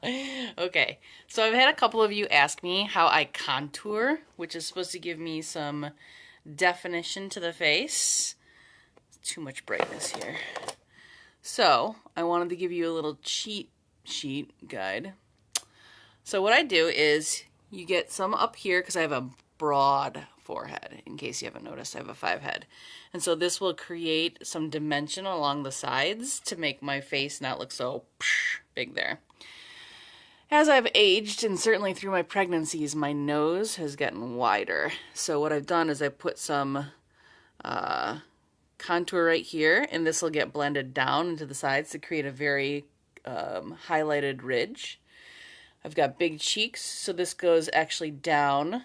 Okay, so I've had a couple of you ask me how I contour, which is supposed to give me some definition to the face. Too much brightness here. So I wanted to give you a little cheat sheet guide. So what I do is you get some up here because I have a broad forehead. In case you haven't noticed, I have a 5 head. And so this will create some dimension along the sides to make my face not look so big there. As I've aged, and certainly through my pregnancies, my nose has gotten wider. So what I've done is I put some contour right here, and this will get blended down into the sides to create a very highlighted ridge. I've got big cheeks, so this goes actually down,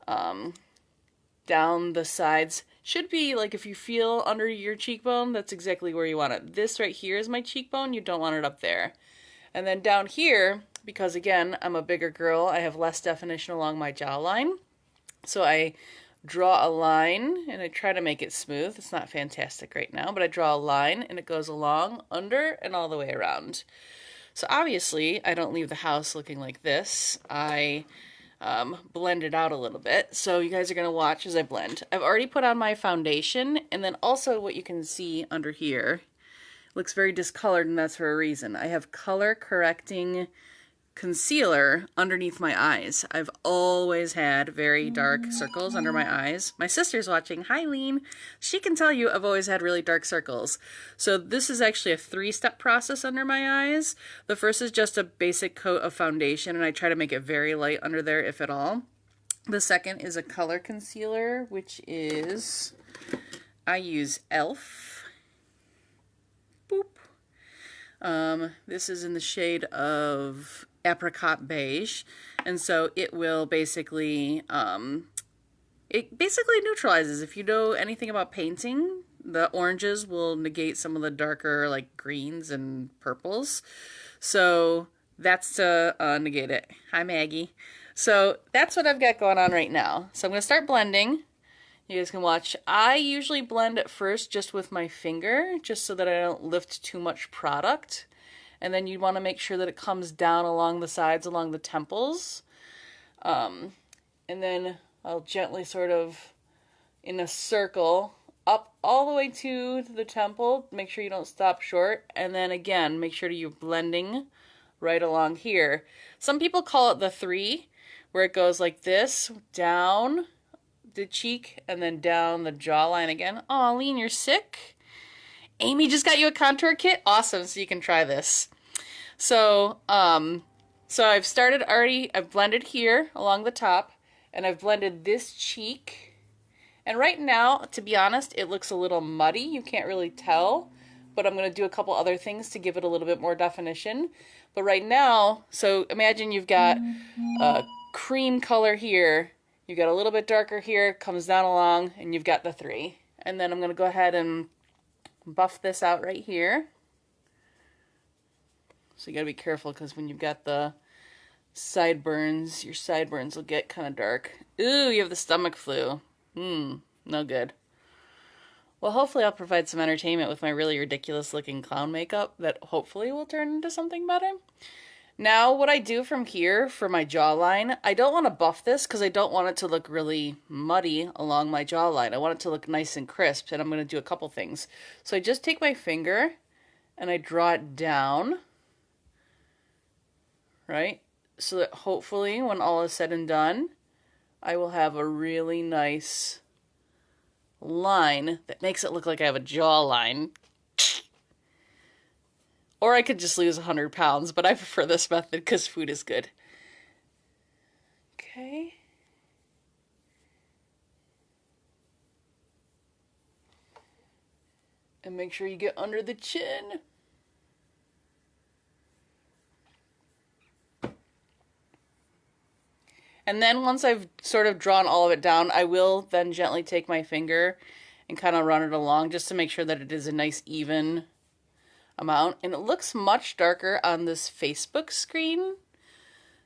down the sides. Should be like if you feel under your cheekbone, that's exactly where you want it. This right here is my cheekbone, you don't want it up there. And then down here, because again, I'm a bigger girl, I have less definition along my jawline. So I draw a line, and I try to make it smooth. It's not fantastic right now, but I draw a line, and it goes along, under, and all the way around. So obviously, I don't leave the house looking like this. I blend it out a little bit. So you guys are going to watch as I blend. I've already put on my foundation, and then also what you can see under here looks very discolored, and that's for a reason. I have color correcting concealer underneath my eyes. I've always had very dark circles under my eyes. My sister's watching. Hi, Lean. She can tell you I've always had really dark circles. So this is actually a 3-step process under my eyes. The first is just a basic coat of foundation, and I try to make it very light under there, if at all. The second is a color concealer, which is, I use e.l.f. Boop. This is in the shade of apricot beige, and so it will basically neutralizes. If you know anything about painting, the oranges will negate some of the darker like greens and purples, so that's to negate it. Hi, Maggie. So that's what I've got going on right now. So I'm going to start blending. You guys can watch. I usually blend at first just with my finger, just so that I don't lift too much product. And then you want to make sure that it comes down along the sides, along the temples. And then I'll gently sort of, in a circle, up all the way to the temple. Make sure you don't stop short. And then again, make sure you're blending right along here. Some people call it the 3, where it goes like this, down the cheek, and then down the jawline again. Aw, Lean, you're sick? Amy just got you a contour kit? Awesome, so you can try this. So, I've started already, I've blended here along the top, and I've blended this cheek. And right now, to be honest, it looks a little muddy. You can't really tell, but I'm going to do a couple other things to give it a little bit more definition. But right now, so imagine you've got a cream color here, you've got a little bit darker here, comes down along, and you've got the 3. And then I'm going to go ahead and buff this out right here. So you gotta be careful, because when you've got the sideburns, your sideburns will get kind of dark. Ooh, you have the stomach flu. No good. Well, hopefully I'll provide some entertainment with my really ridiculous looking clown makeup that hopefully will turn into something better. Now, what I do from here for my jawline, I don't want to buff this because I don't want it to look really muddy along my jawline. I want it to look nice and crisp, and I'm going to do a couple things. So I just take my finger and I draw it down, right? So that hopefully when all is said and done, I will have a really nice line that makes it look like I have a jawline. Or I could just lose 100 pounds, but I prefer this method because food is good. Okay. And make sure you get under the chin. And then once I've sort of drawn all of it down, I will then gently take my finger and kind of run it along just to make sure that it is a nice even amount. And it looks much darker on this Facebook screen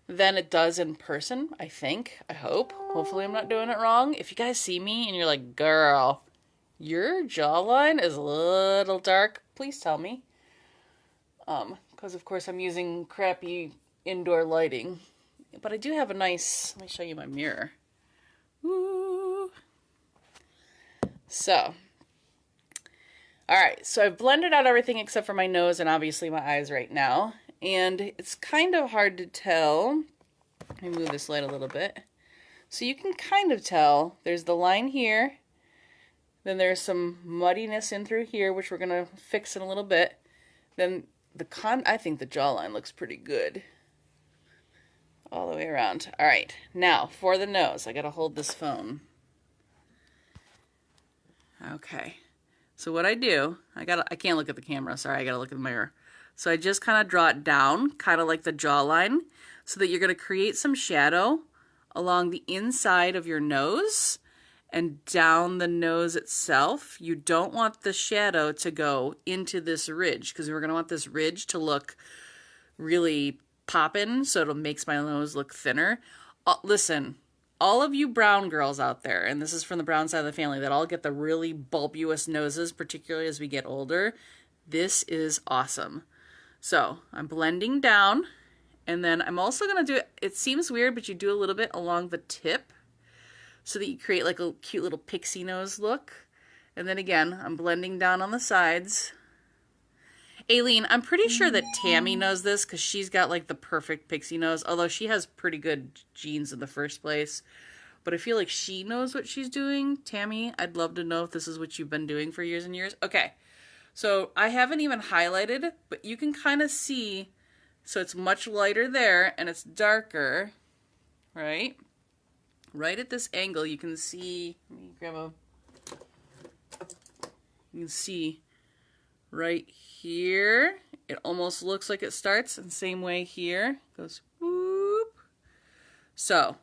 than it does in person, I think. I hope. Hopefully I'm not doing it wrong. If you guys see me and you're like, girl, your jawline is a little dark, please tell me. because of course I'm using crappy indoor lighting. But I do have a nice, let me show you my mirror. Woo. So, all right, so I've blended out everything except for my nose and obviously my eyes right now. And it's kind of hard to tell. Let me move this light a little bit. So you can kind of tell there's the line here. Then there's some muddiness in through here, which we're going to fix in a little bit. Then I think the jawline looks pretty good. All the way around. All right, now for the nose. I got to hold this phone. Okay. So what I do, I can't look at the camera, sorry, I got to look at the mirror. So I just kind of draw it down, kind of like the jawline, so that you're going to create some shadow along the inside of your nose and down the nose itself. You don't want the shadow to go into this ridge because we're going to want this ridge to look really poppin', so it makes my nose look thinner. Listen, all of you brown girls out there, and this is from the brown side of the family, that all get the really bulbous noses, particularly as we get older, this is awesome. So I'm blending down, and then I'm also going to do, it seems weird, but you do a little bit along the tip so that you create like a cute little pixie nose look. And then again, I'm blending down on the sides. Aileen, I'm pretty sure that Tammy knows this because she's got like the perfect pixie nose, although she has pretty good genes in the first place. But I feel like she knows what she's doing. Tammy, I'd love to know if this is what you've been doing for years and years. Okay, so I haven't even highlighted, but you can kind of see, so it's much lighter there and it's darker, right? Right at this angle, you can see, let me grab a, you can see right here, it almost looks like it starts, and same way here, goes whoop. So,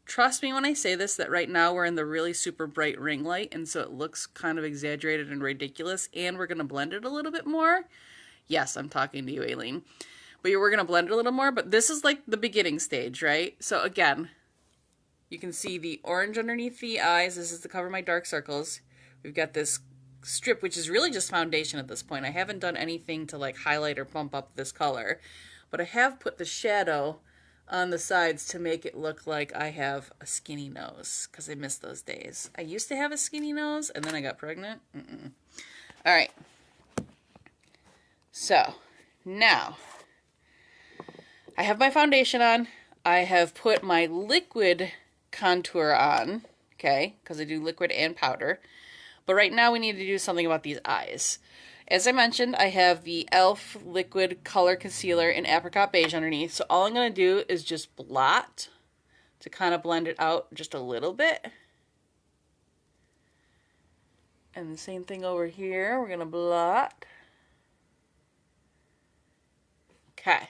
trust me when I say this, that right now we're in the really super bright ring light, and so it looks kind of exaggerated and ridiculous, and we're going to blend it a little bit more. Yes, I'm talking to you, Aileen. But we're going to blend it a little more, but this is like the beginning stage, right? So again, you can see the orange underneath the eyes. This is to cover my dark circles. We've got this strip, which is really just foundation at this point. I haven't done anything to like highlight or bump up this color, but I have put the shadow on the sides to make it look like I have a skinny nose, because I miss those days. I used to have a skinny nose, and then I got pregnant. All right. So, now, I have my foundation on. I have put my liquid contour on, okay, because I do liquid and powder. But right now we need to do something about these eyes. As I mentioned, I have the e.l.f. Liquid Color Concealer in Apricot Beige underneath. So all I'm going to do is just blot to kind of blend it out just a little bit. And the same thing over here. We're going to blot. Okay.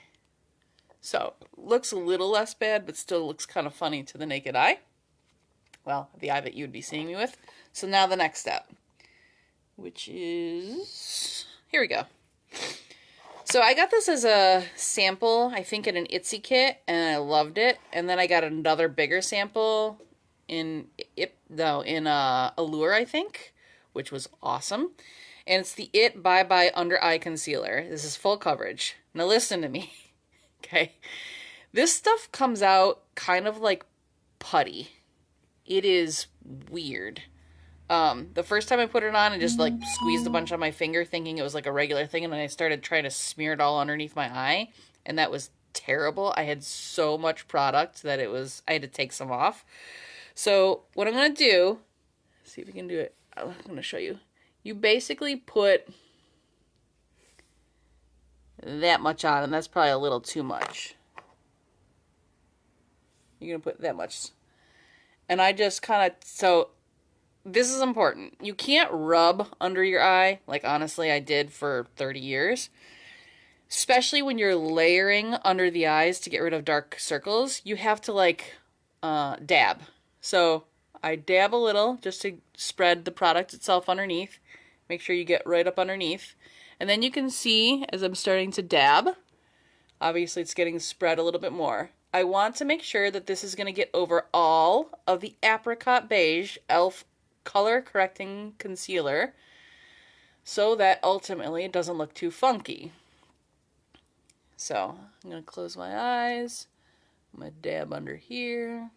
So, looks a little less bad, but still looks kind of funny to the naked eye. Well, the eye that you would be seeing me with. So now the next step, which is, here we go. So I got this as a sample, I think in an Itsy kit, and I loved it. And then I got another bigger sample in Allure, I think, which was awesome. And it's the It Bye Bye Under Eye Concealer. This is full coverage. Now listen to me, okay? This stuff comes out kind of like putty. It is weird. The first time I put it on, I just like squeezed a bunch on my finger thinking it was like a regular thing, and then I started trying to smear it all underneath my eye, and that was terrible. I had so much product that I had to take some off. So what I'm going to do, see if we can do it. I'm going to show you. You basically put that much on, and that's probably a little too much. You're going to put that much. And I just kind of, so this is important. You can't rub under your eye, like honestly I did for 30 years. Especially when you're layering under the eyes to get rid of dark circles. You have to like dab. So I dab a little just to spread the product itself underneath. Make sure you get right up underneath. And then you can see as I'm starting to dab, obviously it's getting spread a little bit more. I want to make sure that this is going to get over all of the Apricot Beige e.l.f. Color Correcting Concealer so that ultimately it doesn't look too funky. So I'm going to close my eyes. I'm going to dab under here.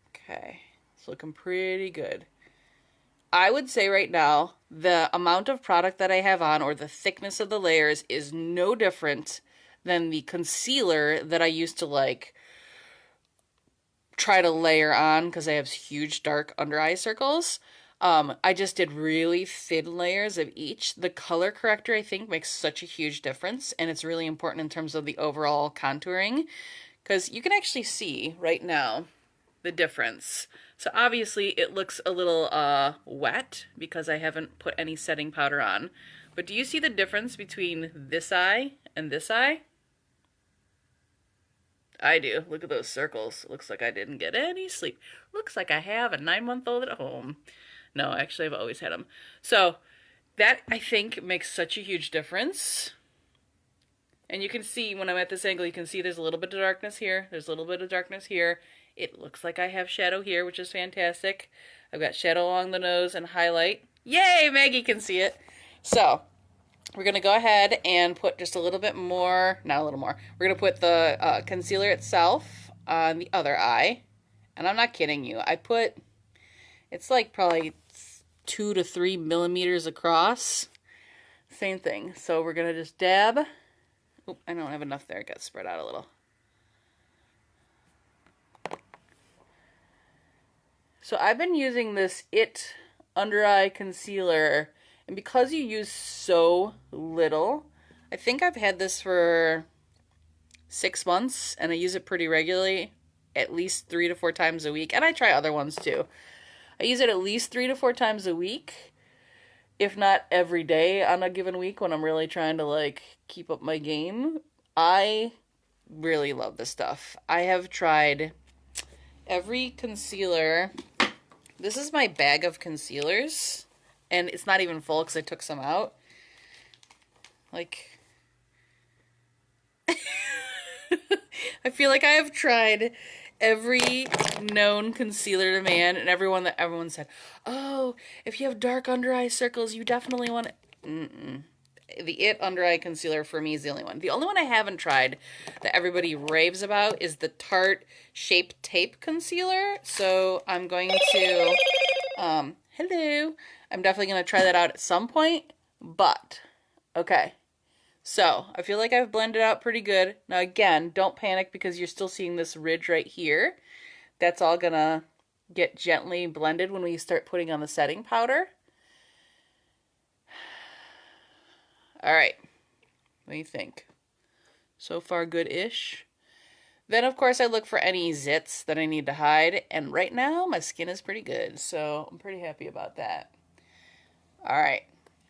Okay, it's looking pretty good. I would say right now, the amount of product that I have on, or the thickness of the layers, is no different than the concealer that I used to like try to layer on because I have huge dark under eye circles. I just did really thin layers of each. The color corrector, I think, makes such a huge difference, and it's really important in terms of the overall contouring, because you can actually see right now the difference. So obviously it looks a little wet because I haven't put any setting powder on. But do you see the difference between this eye and this eye? I do. Look at those circles. Looks like I didn't get any sleep. Looks like I have a 9-month-old at home. No, actually I've always had them. So that, I think, makes such a huge difference. And you can see when I'm at this angle, you can see there's a little bit of darkness here. There's a little bit of darkness here. It looks like I have shadow here, which is fantastic. I've got shadow along the nose and highlight. Yay, Maggie can see it. So we're going to go ahead and put just a little bit more, not a little more. We're going to put the concealer itself on the other eye. And I'm not kidding you. It's like probably 2 to 3 millimeters across. Same thing. So we're going to just dab. Oop, I don't have enough there. It got spread out a little. So I've been using this IT under eye concealer, and because you use so little, I think I've had this for 6 months, and I use it pretty regularly, at least 3 to 4 times a week, and I try other ones too. I use it at least 3 to 4 times a week, if not every day on a given week when I'm really trying to like keep up my game. I really love this stuff. I have tried every concealer. This is my bag of concealers, and it's not even full because I took some out. Like, I feel like I have tried every known concealer to man, and everyone said, oh, if you have dark under eye circles, you definitely want it. The IT under eye concealer for me is the only one. The only one I haven't tried that everybody raves about is the Tarte Shape Tape Concealer. So I'm going to, hello. I'm definitely going to try that out at some point. But, okay. So I feel like I've blended out pretty good. Now again, don't panic because you're still seeing this ridge right here. That's all going to get gently blended when we start putting on the setting powder. All right, what do you think? So far good-ish. Then, of course, I look for any zits that I need to hide, and right now, my skin is pretty good, so I'm pretty happy about that. All right,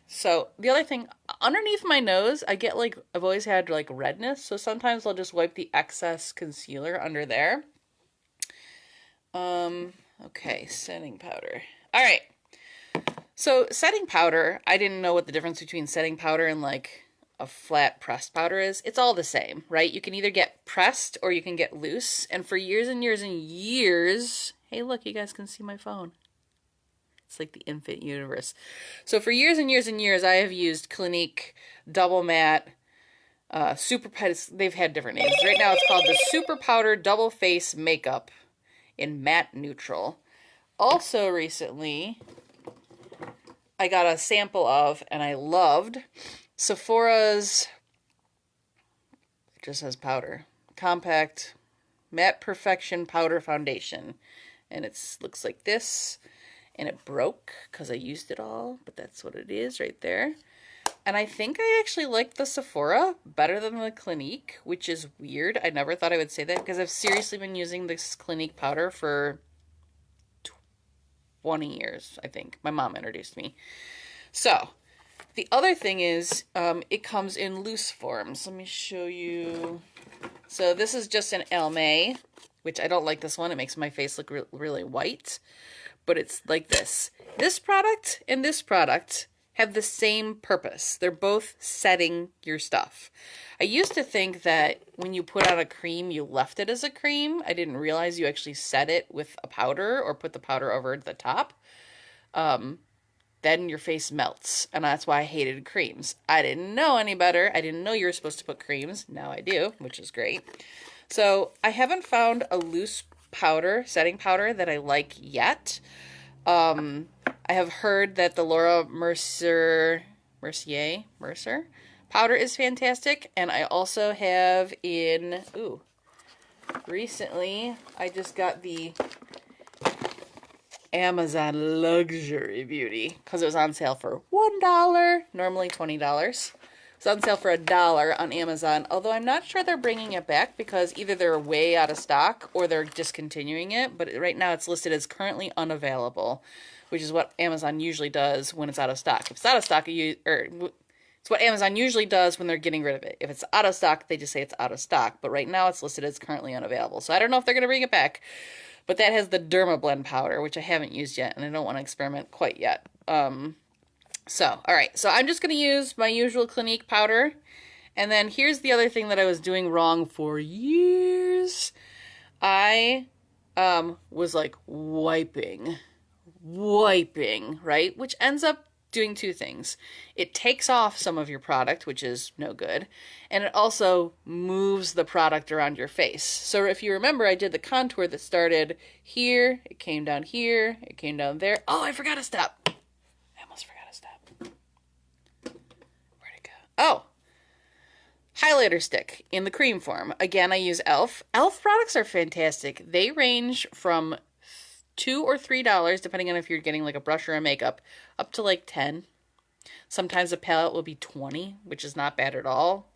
so the other thing, underneath my nose, I get like, I've always had like redness, so sometimes I'll just wipe the excess concealer under there. Okay, setting powder. All right. So setting powder, I didn't know what the difference between setting powder and like a flat pressed powder is. It's all the same, right? You can either get pressed or you can get loose. And for years and years and years, hey, look, you guys can see my phone. It's like the infant universe. So for years and years and years, I have used Clinique Double Matte, Super, they've had different names. Right now it's called the Super Powder Double Face Makeup in Matte Neutral. Also recently, I got a sample of, and I loved, Sephora's, it just says powder, Compact Matte Perfection Powder Foundation. And it looks like this, and it broke because I used it all, but that's what it is right there. And I think I actually like the Sephora better than the Clinique, which is weird. I never thought I would say that because I've seriously been using this Clinique powder for 20 years, I think. My mom introduced me. So, the other thing is, it comes in loose forms. Let me show you. So this is just an Almay, which I don't like this one. It makes my face look really white. But it's like this. This product and this product have the same purpose. They're both setting your stuff. I used to think that when you put on a cream, you left it as a cream. I didn't realize you actually set it with a powder or put the powder over the top. then your face melts. And that's why I hated creams. I didn't know any better. I didn't know you were supposed to put creams. Now I do, which is great. So I haven't found a loose powder, setting powder, that I like yet. I have heard that the Laura Mercier powder is fantastic. And I also have recently I just got the Amazon Luxury Beauty because it was on sale for $1, normally $20. It's on sale for $1 on Amazon, although I'm not sure they're bringing it back because either they're way out of stock or they're discontinuing it, but right now it's listed as currently unavailable, which is what Amazon usually does when it's out of stock. If it's out of stock, it's what Amazon usually does when they're getting rid of it. If it's out of stock, they just say it's out of stock, but right now it's listed as currently unavailable, so I don't know if they're going to bring it back. But that has the Dermablend powder, which I haven't used yet, and I don't want to experiment quite yet. All right. So I'm just going to use my usual Clinique powder. And then here's the other thing that I was doing wrong for years. I was like wiping, right? Which ends up doing two things. It takes off some of your product, which is no good, and it also moves the product around your face. So if you remember, I did the contour that started here, it came down here, it came down there. Oh, I forgot a step. I almost forgot a step. Where'd it go? Oh, highlighter stick in the cream form. Again, I use e.l.f. e.l.f. products are fantastic. They range from $2 or $3, depending on if you're getting like a brush or a makeup, up to like 10. Sometimes a palette will be 20, which is not bad at all.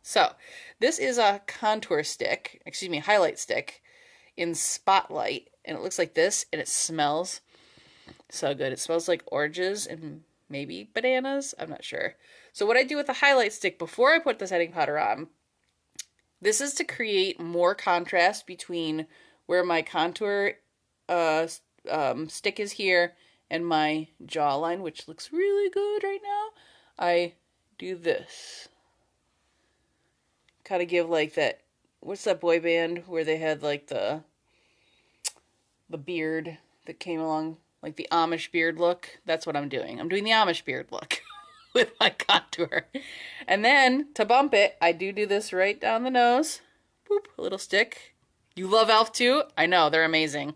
So this is a contour stick, highlight stick in Spotlight, and it looks like this, and it smells so good. It smells like oranges and maybe bananas. I'm not sure. So what I do with the highlight stick before I put the setting powder on, this is to create more contrast between where my contour stick is here and my jawline, which looks really good right now. I do this. Kind of give like that, what's that boy band where they had like the beard that came along, like the Amish beard look? That's what I'm doing. I'm doing the Amish beard look with my contour. And then to bump it, I do this right down the nose. Boop, a little stick. You love e.l.f. too? I know, they're amazing.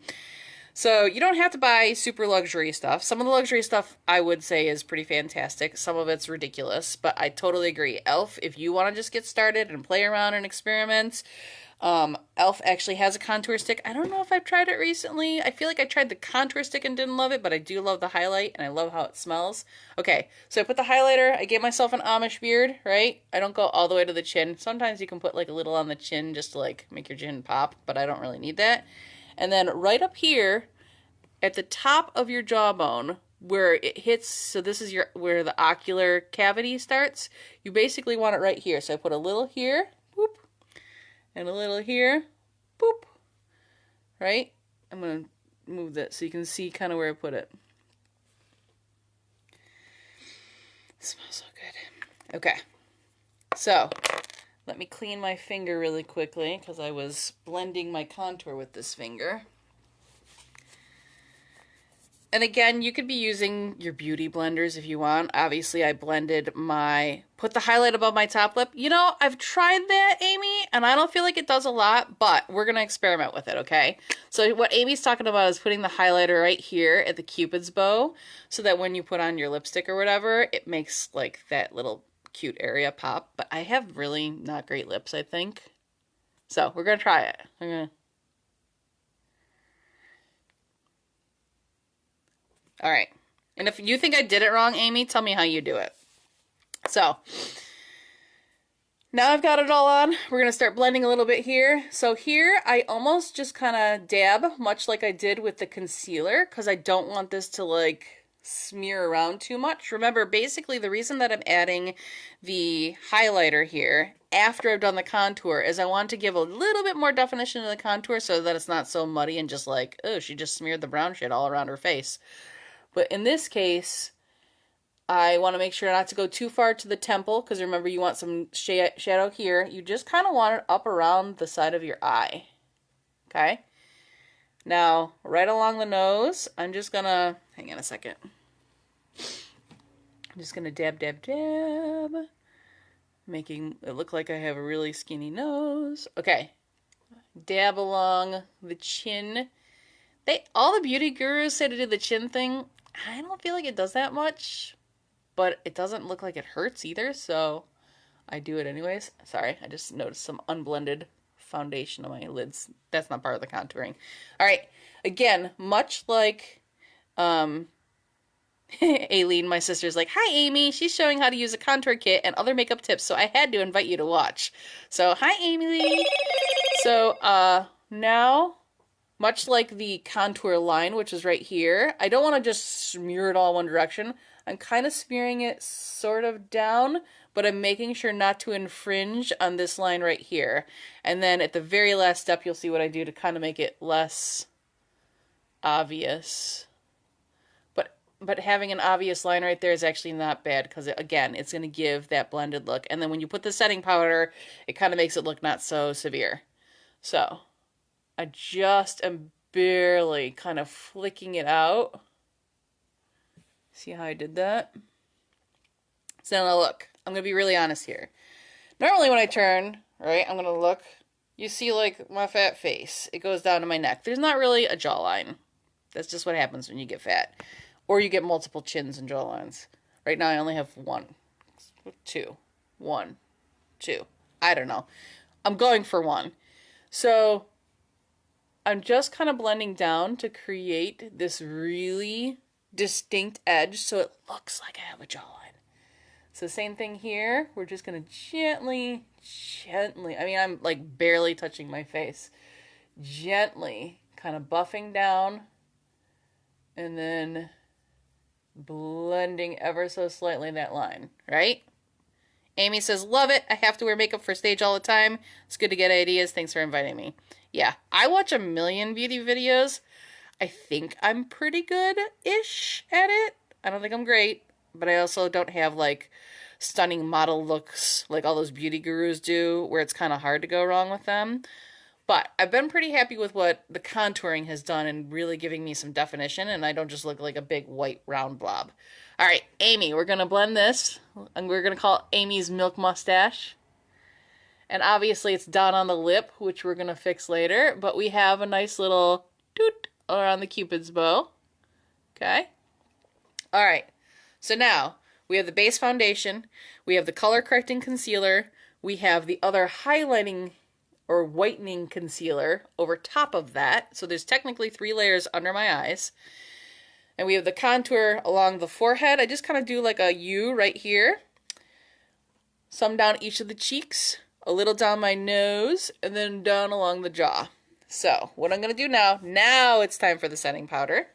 So you don't have to buy super luxury stuff. Some of the luxury stuff I would say is pretty fantastic. Some of it's ridiculous, but I totally agree. e.l.f., if you want to just get started and play around and experiment, e.l.f. actually has a contour stick. I don't know if I've tried it recently. I feel like I tried the contour stick and didn't love it, but I do love the highlight, and I love how it smells. Okay, so I put the highlighter. I gave myself an Amish beard, right? I don't go all the way to the chin. Sometimes you can put like a little on the chin just to like make your chin pop, but I don't really need that. And then right up here at the top of your jawbone where it hits, so this is where the ocular cavity starts, you basically want it right here. So I put a little here, boop, and a little here, boop, right? I'm going to move that so you can see kind of where I put it. It smells so good. Okay, so let me clean my finger really quickly because I was blending my contour with this finger. And again, you could be using your beauty blenders if you want. Obviously, I put the highlight above my top lip. You know, I've tried that, Amy, and I don't feel like it does a lot, but we're going to experiment with it, okay? So what Amy's talking about is putting the highlighter right here at the Cupid's bow so that when you put on your lipstick or whatever, it makes like that little cute area pop. But I have really not great lips, I think. So we're going to try it. All right. And if you think I did it wrong, Amy, tell me how you do it. So now I've got it all on. We're going to start blending a little bit here. So here I almost just kind of dab, much like I did with the concealer, because I don't want this to like smear around too much. Remember, basically the reason that I'm adding the highlighter here after I've done the contour is I want to give a little bit more definition to the contour so that it's not so muddy and just like, oh, she just smeared the brown shit all around her face. But in this case, I want to make sure not to go too far to the temple, because remember, you want some shadow here. You just kind of want it up around the side of your eye. Okay? Now, right along the nose, I'm just going to, hang on a second. I'm just gonna dab, dab, dab. Making it look like I have a really skinny nose. Okay. Dab along the chin. All the beauty gurus say to do the chin thing. I don't feel like it does that much, but it doesn't look like it hurts either, so I do it anyways. Sorry, I just noticed some unblended foundation on my lids. That's not part of the contouring. All right, again, much like Aileen, my sister's like, "Hi, Amy. She's showing how to use a contour kit and other makeup tips, so I had to invite you to watch." So, hi, Amy Lee. So, now, much like the contour line, which is right here, I don't want to just smear it all one direction. I'm kind of smearing it sort of down, but I'm making sure not to infringe on this line right here. And then at the very last step, you'll see what I do to kind of make it less obvious. But having an obvious line right there is actually not bad because, again, it's going to give that blended look. And then when you put the setting powder, it kind of makes it look not so severe. So, I just am barely kind of flicking it out. See how I did that? So now look, I'm going to be really honest here. Normally when I turn, right, I'm going to look, you see like my fat face. It goes down to my neck. There's not really a jawline. That's just what happens when you get fat. Or you get multiple chins and jawlines. Right now I only have one, two. I don't know. I'm going for one. So I'm just kind of blending down to create this really distinct edge so it looks like I have a jawline. So same thing here. We're just going to gently, I mean, I'm like barely touching my face. Gently kind of buffing down and then blending ever so slightly that line, right? Amy says, love it. I have to wear makeup for stage all the time. It's good to get ideas. Thanks for inviting me. Yeah, I watch a million beauty videos. I think I'm pretty good-ish at it. I don't think I'm great, but I also don't have, like, stunning model looks like all those beauty gurus do, where it's kind of hard to go wrong with them. But I've been pretty happy with what the contouring has done and really giving me some definition, and I don't just look like a big white round blob. All right, Amy, we're going to blend this, and we're going to call it Amy's Milk Mustache. And obviously it's down on the lip, which we're going to fix later, but we have a nice little toot around the Cupid's bow. Okay? All right, so now we have the base foundation, we have the color correcting concealer, we have the other highlighting or whitening concealer over top of that. So there's technically 3 layers under my eyes. And we have the contour along the forehead. I just kind of do like a U right here. Some down each of the cheeks, a little down my nose, and then down along the jaw. So what I'm going to do now it's time for the setting powder.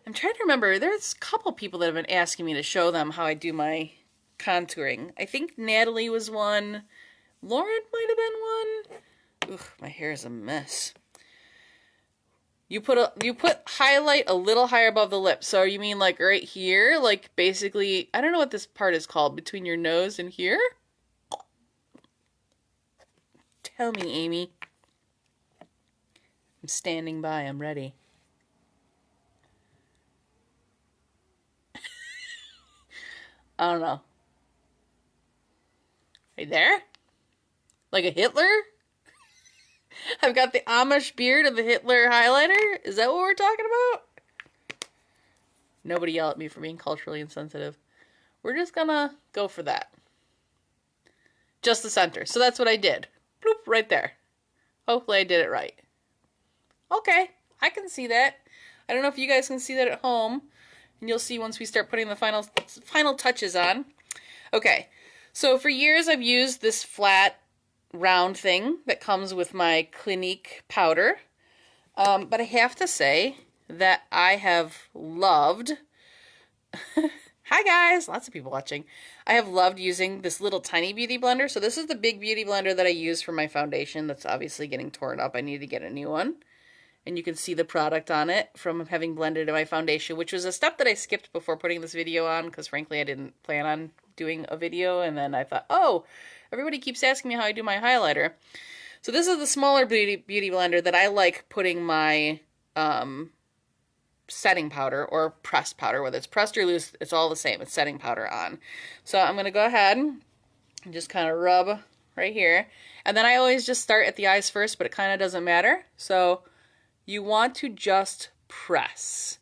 I'm trying to remember, there's a couple people that have been asking me to show them how I do my contouring. I think Natalie was one. Lauren might have been one. Ugh, my hair is a mess. You put highlight a little higher above the lip. So you mean like right here? Like basically, I don't know what this part is called, between your nose and here? Tell me, Amy. I'm standing by, I'm ready. I don't know. Right there? Like a Hitler? I've got the Amish beard and the Hitler highlighter? Is that what we're talking about? Nobody yell at me for being culturally insensitive. We're just gonna go for that. Just the center. So that's what I did. Bloop, right there. Hopefully I did it right. Okay, I can see that. I don't know if you guys can see that at home. And you'll see once we start putting the final touches on. Okay, so for years I've used this flat round thing that comes with my Clinique powder. But I have to say that I have loved... Hi guys! Lots of people watching. I have loved using this little tiny beauty blender. So this is the big beauty blender that I use for my foundation that's obviously getting torn up. I need to get a new one. And you can see the product on it from having blended in my foundation, which was a step that I skipped before putting this video on because frankly I didn't plan on doing a video. And then I thought, oh, everybody keeps asking me how I do my highlighter. So this is the smaller beauty blender that I like putting my setting powder or pressed powder, whether it's pressed or loose, it's all the same. It's setting powder on. So I'm going to go ahead and just kind of rub right here. And then I always just start at the eyes first, but it kind of doesn't matter. So you want to just press.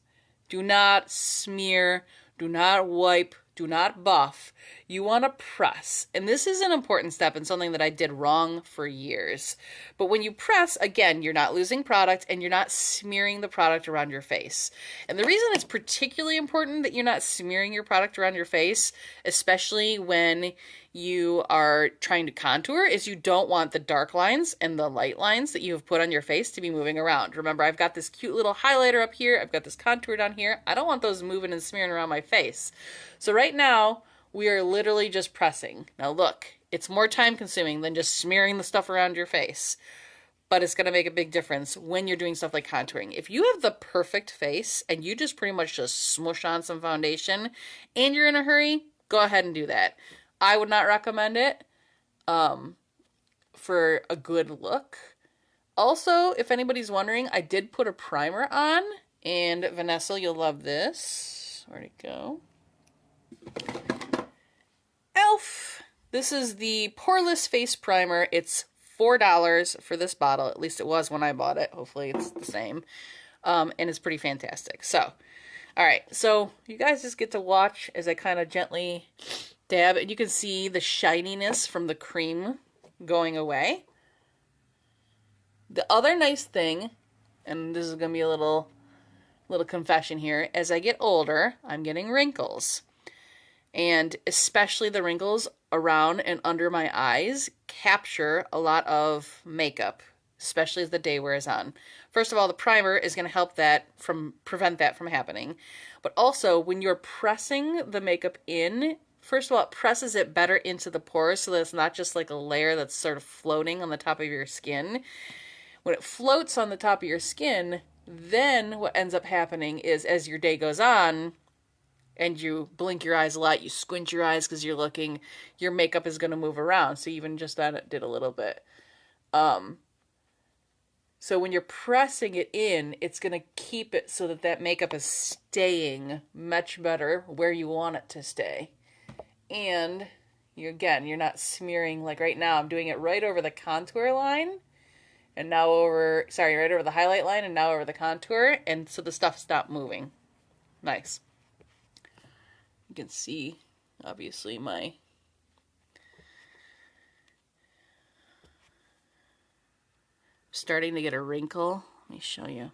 Do not smear, do not wipe, do not buff. You want to press. And this is an important step and something that I did wrong for years. But when you press, again, you're not losing product and you're not smearing the product around your face. And the reason it's particularly important that you're not smearing your product around your face, especially when you are trying to contour, is you don't want the dark lines and the light lines that you have put on your face to be moving around. Remember, I've got this cute little highlighter up here. I've got this contour down here. I don't want those moving and smearing around my face. So right now, we are literally just pressing. Now look, it's more time consuming than just smearing the stuff around your face, but it's going to make a big difference when you're doing stuff like contouring. If you have the perfect face and you just pretty much just smush on some foundation and you're in a hurry, go ahead and do that. I would not recommend it for a good look. Also, if anybody's wondering, I did put a primer on, and Vanessa, you'll love this. Where'd it go? e.l.f. This is the Poreless Face Primer. It's $4 for this bottle. At least it was when I bought it. Hopefully it's the same. And it's pretty fantastic. So, all right. So you guys just get to watch as I kind of gently dab. And you can see the shininess from the cream going away. The other nice thing, and this is going to be a little confession here, as I get older, I'm getting wrinkles. And especially the wrinkles around and under my eyes capture a lot of makeup, especially as the day wears on. First of all, the primer is going to help prevent that from happening. But also, when you're pressing the makeup in, first of all, it presses it better into the pores so that it's not just like a layer that's sort of floating on the top of your skin. When it floats on the top of your skin, then what ends up happening is as your day goes on, and you blink your eyes a lot, you squint your eyes because you're looking, your makeup is going to move around. So even just that, it did a little bit. So when you're pressing it in, it's going to keep it so that that makeup is staying much better where you want it to stay. And you're not smearing, like right now, I'm doing it right over the contour line. And now right over the highlight line and now over the contour. And so the stuff stopped moving. Nice. You can see, obviously, my starting to get a wrinkle. Let me show you.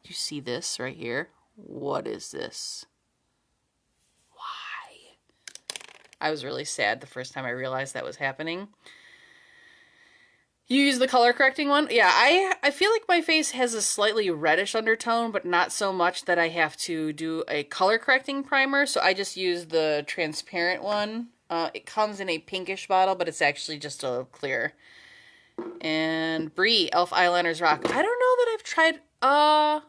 You see this right here? What is this? Why? I was really sad the first time I realized that was happening. You use the color correcting one? Yeah, I feel like my face has a slightly reddish undertone, but not so much that I have to do a color correcting primer, so I just use the transparent one. It comes in a pinkish bottle, but it's actually just a clear. And Brie, e.l.f. eyeliners rock. I don't know that I've tried, an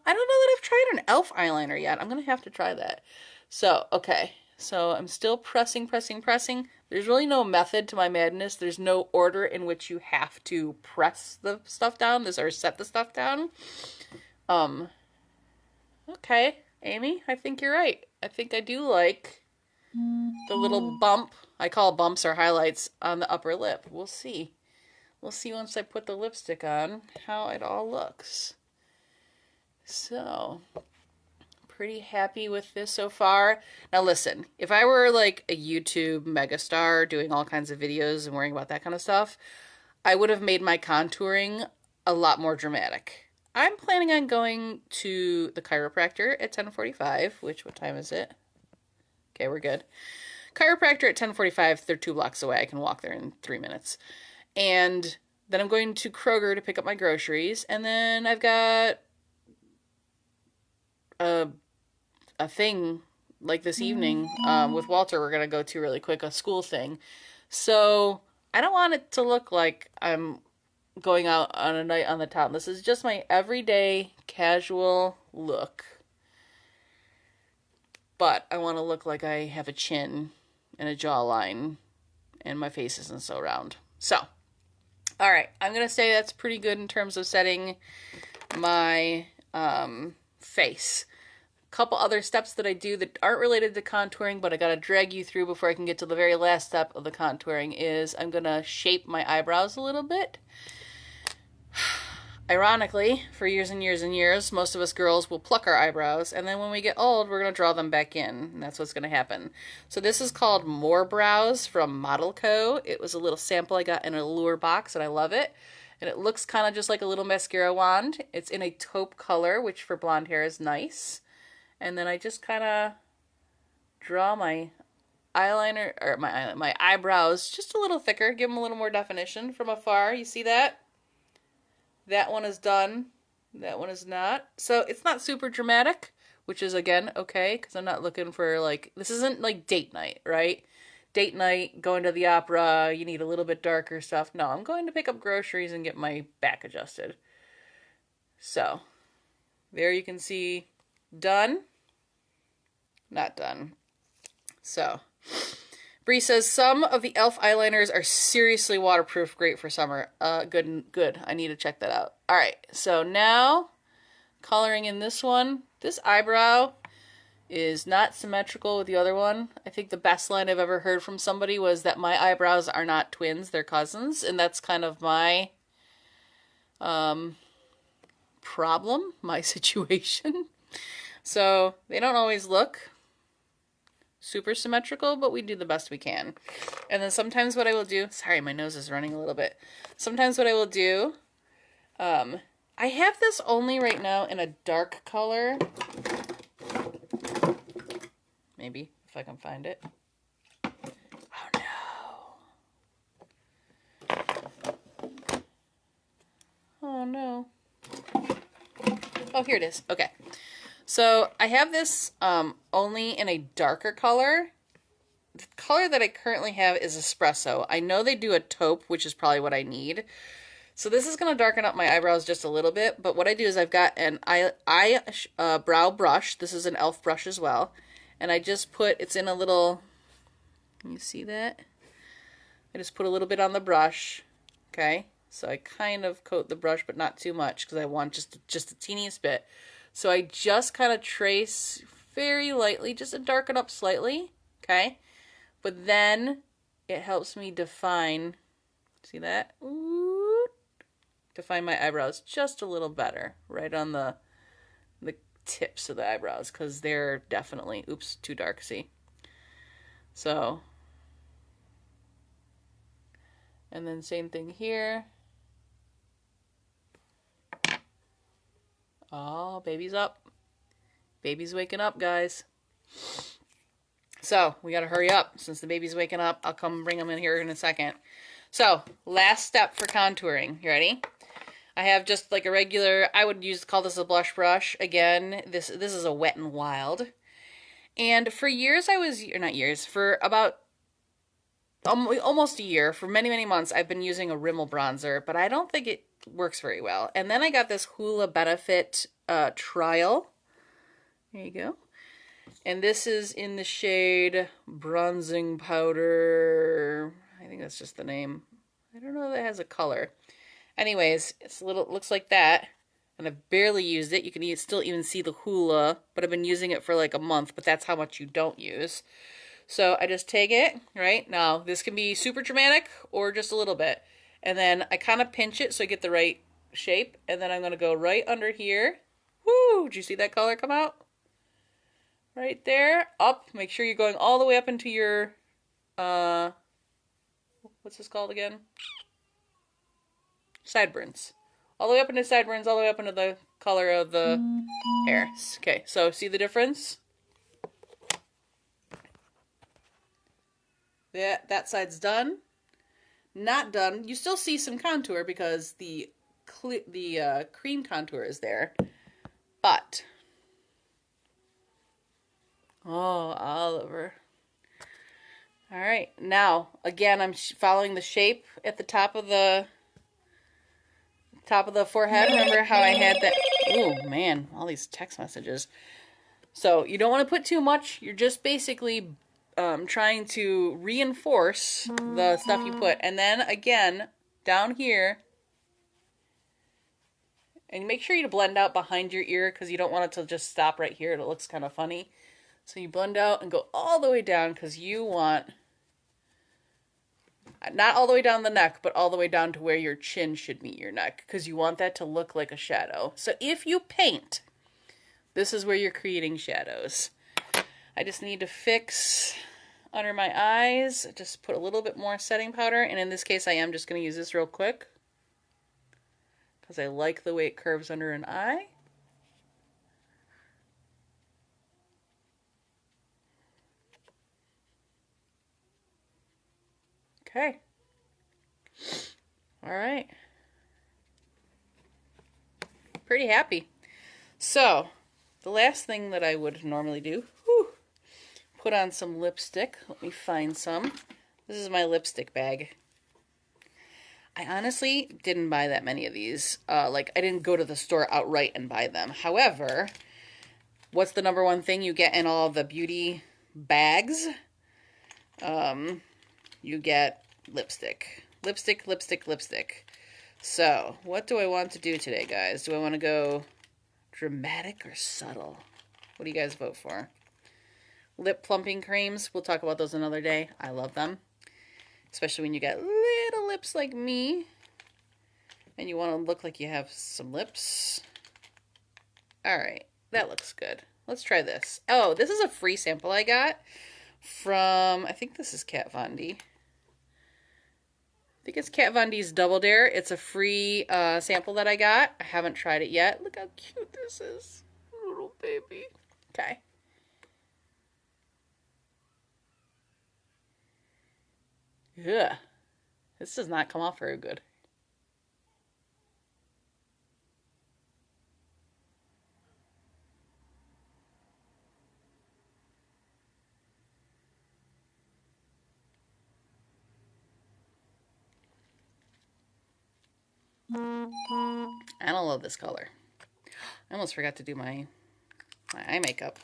e.l.f. eyeliner yet. I'm gonna have to try that. So, okay. So I'm still pressing. There's really no method to my madness. There's no order in which you have to press the stuff down, or set the stuff down. Okay, Amy, I think you're right. I think I do like the little bump, I call bumps or highlights, on the upper lip. We'll see. We'll see once I put the lipstick on how it all looks. So, pretty happy with this so far. Now listen, if I were like a YouTube megastar doing all kinds of videos and worrying about that kind of stuff, I would have made my contouring a lot more dramatic. I'm planning on going to the chiropractor at 10:45, what time is it? Okay, we're good. Chiropractor at 10:45, they're 2 blocks away. I can walk there in 3 minutes. And then I'm going to Kroger to pick up my groceries, and then I've got a thing like this evening with Walter we're going to go to really quick, a school thing. So I don't want it to look like I'm going out on a night on the town. This is just my everyday casual look. But I want to look like I have a chin and a jawline and my face isn't so round. So, all right, I'm going to say that's pretty good in terms of setting my face. Couple other steps that I do that aren't related to contouring, but I gotta drag you through before I can get to the very last step of the contouring is I'm gonna shape my eyebrows a little bit. Ironically, for years and years and years, most of us girls will pluck our eyebrows, and then when we get old, we're gonna draw them back in, and that's what's gonna happen. So this is called More Brows from Model Co. It was a little sample I got in an Allure box, and I love it. And it looks kind of just like a little mascara wand. It's in a taupe color, which for blonde hair is nice. And then I just kind of draw my eyeliner, or my eyebrows just a little thicker, give them a little more definition from afar. You see that? That one is done. That one is not. So it's not super dramatic, which is, again, okay, because I'm not looking for, like, this isn't like date night, right? Date night, going to the opera, you need a little bit darker stuff. No, I'm going to pick up groceries and get my back adjusted. So, there you can see done, not done. So, Bree says some of the e.l.f. eyeliners are seriously waterproof, great for summer. Good. I need to check that out. All right, so now coloring in this one. This eyebrow is not symmetrical with the other one. I think the best line I've ever heard from somebody was that my eyebrows are not twins, they're cousins, and that's kind of my problem, my situation. So they don't always look super symmetrical, but we do the best we can. And then sometimes what I will do, sorry, my nose is running a little bit. Sometimes what I will do, I have this only right now in a dark color. Maybe, if I can find it. Oh no. Oh no. Oh, here it is. Okay. So I have this only in a darker color. The color that I currently have is espresso. I know they do a taupe, which is probably what I need. So this is going to darken up my eyebrows just a little bit. But what I do is I've got an brow brush. This is an e.l.f. brush as well. And I just put, it's in a little, can you see that? I just put a little bit on the brush. Okay. So I kind of coat the brush, but not too much because I want just the teeniest bit. So I just kind of trace very lightly, just to darken up slightly, okay? But then it helps me define, see that? Ooh, define my eyebrows just a little better, right on the tips of the eyebrows, because they're definitely, oops, too dark, see? So, and then same thing here. Oh, baby's up. Baby's waking up, guys. So, we gotta hurry up. Since the baby's waking up, I'll come bring him in here in a second. So, last step for contouring. You ready? I have just like a regular, I would call this a blush brush. Again, this is a Wet n Wild. And for years for about almost a year, for many, many months, I've been using a Rimmel bronzer, but I don't think it works very well. And then I got this Hoola Benefit Trial. There you go. And this is in the shade Bronzing Powder. I think that's just the name. I don't know if it has a color. Anyways, it looks like that. And I've barely used it. You can still even see the Hoola, but I've been using it for like a month, but that's how much you don't use. So I just take it, right? Now, this can be super dramatic or just a little bit. And then I kind of pinch it so I get the right shape. And then I'm going to go right under here. Woo! Did you see that color come out? Right there. Up. Make sure you're going all the way up into your, what's this called again? Sideburns. All the way up into sideburns, all the way up into the color of the hair. Okay, so see the difference? That side's done. Not done. You still see some contour because the cream contour is there. But, oh, Oliver. All right, now, again, I'm following the shape at the top of the forehead. Remember how I had that? Oh, man, all these text messages. So you don't want to put too much. You're just basically trying to reinforce the stuff you put. And then, again, down here, And make sure you blend out behind your ear because you don't want it to just stop right here. It looks kind of funny. So you blend out and go all the way down because you want, not all the way down the neck, but all the way down to where your chin should meet your neck because you want that to look like a shadow. So if you paint, this is where you're creating shadows. I just need to fix under my eyes. Just put a little bit more setting powder. And in this case, I am just going to use this real quick because I like the way it curves under an eye. Okay. All right. Pretty happy. So, the last thing that I would normally do, put on some lipstick. Let me find some. This is my lipstick bag. I honestly didn't buy that many of these. Like, I didn't go to the store outright and buy them. However, what's the number one thing you get in all the beauty bags? You get lipstick. Lipstick, lipstick, lipstick. So, what do I want to do today, guys? Do I want to go dramatic or subtle? What do you guys vote for? Lip plumping creams. We'll talk about those another day. I love them. Especially when you get little lips like me. And you want to look like you have some lips. Alright. That looks good. Let's try this. Oh, this is a free sample I got from, I think this is Kat Von D. I think it's Kat Von D's Double Dare. It's a free sample that I got. I haven't tried it yet. Look how cute this is. Little baby. Okay. Yeah. This does not come off very good. I don't love this color. I almost forgot to do my eye makeup.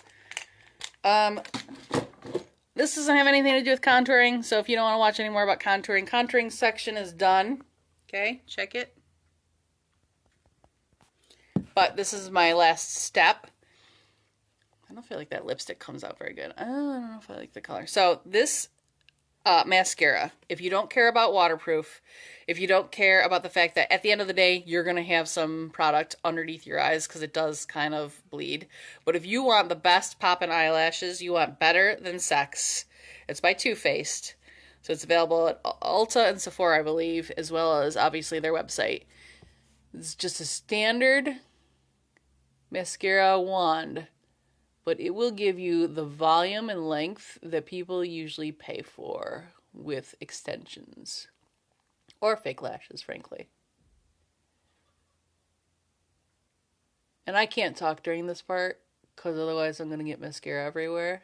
This doesn't have anything to do with contouring, so if you don't want to watch any more about contouring section is done. Okay, check it. But this is my last step. I don't feel like that lipstick comes out very good. I don't know if I like the color. So this mascara, if you don't care about waterproof, if you don't care about the fact that at the end of the day you're going to have some product underneath your eyes because it does kind of bleed, but if you want the best pop-in eyelashes, you want Better Than Sex. It's by Too Faced, so it's available at Ulta and Sephora, I believe, as well as obviously their website. It's just a standard mascara wand, but it will give you the volume and length that people usually pay for with extensions. Or fake lashes, frankly. And I can't talk during this part, because otherwise I'm going to get mascara everywhere.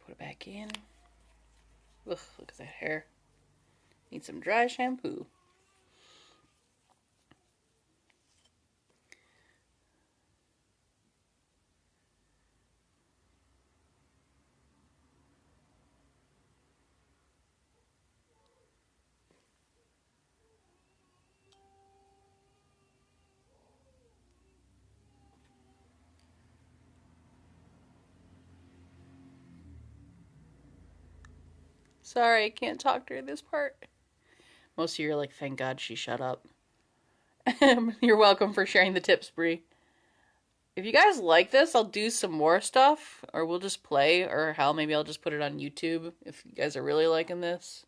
Put it back in. Ugh, look at that hair. Need some dry shampoo. Sorry, I can't talk during this part. Most of you are like, thank God she shut up. You're welcome for sharing the tips, Brie. If you guys like this, I'll do some more stuff, or we'll just play, or hell, maybe I'll just put it on YouTube if you guys are really liking this.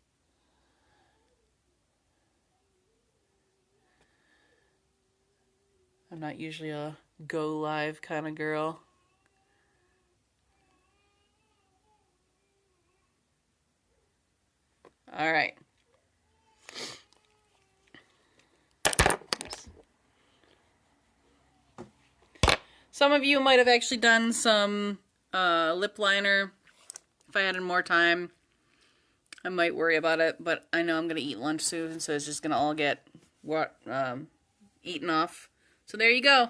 I'm not usually a go live kind of girl. All right. Some of you might have actually done some lip liner. If I had more time, I might worry about it, but I know I'm going to eat lunch soon, so it's just going to all get eaten off. So there you go.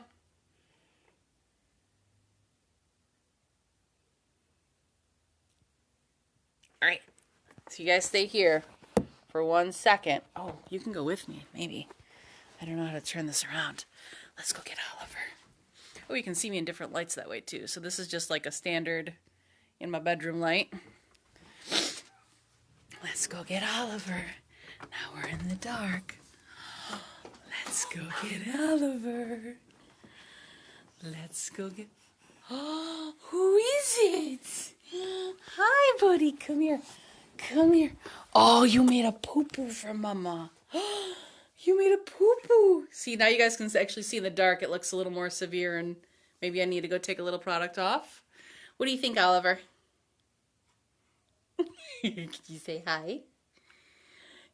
All right. So you guys stay here for 1 second. Oh, you can go with me, maybe. I don't know how to turn this around. Let's go get Oliver. Oh, you can see me in different lights that way too. So this is just like a standard in my bedroom light. Let's go get Oliver. Now we're in the dark. Let's go get Oliver. Let's go get... Oh, who is it? Hi, buddy. Come here. Come here. Oh, you made a poo-poo for Mama. You made a poo-poo. See, now you guys can actually see in the dark. It looks a little more severe, and maybe I need to go take a little product off. What do you think, Oliver? Can you say hi?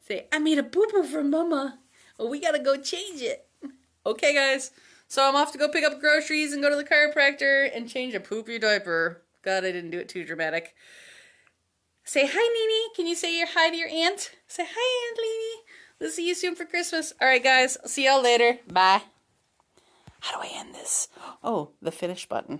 Say, I made a poo-poo for Mama. Oh, we gotta go change it. Okay, guys. So I'm off to go pick up groceries and go to the chiropractor and change a poopy diaper. God, I didn't do it too dramatic. Say hi, Nene. Can you say your hi to your aunt? Say hi, Aunt Nene. We'll see you soon for Christmas. All right, guys. I'll see y'all later. Bye. How do I end this? Oh, the finish button.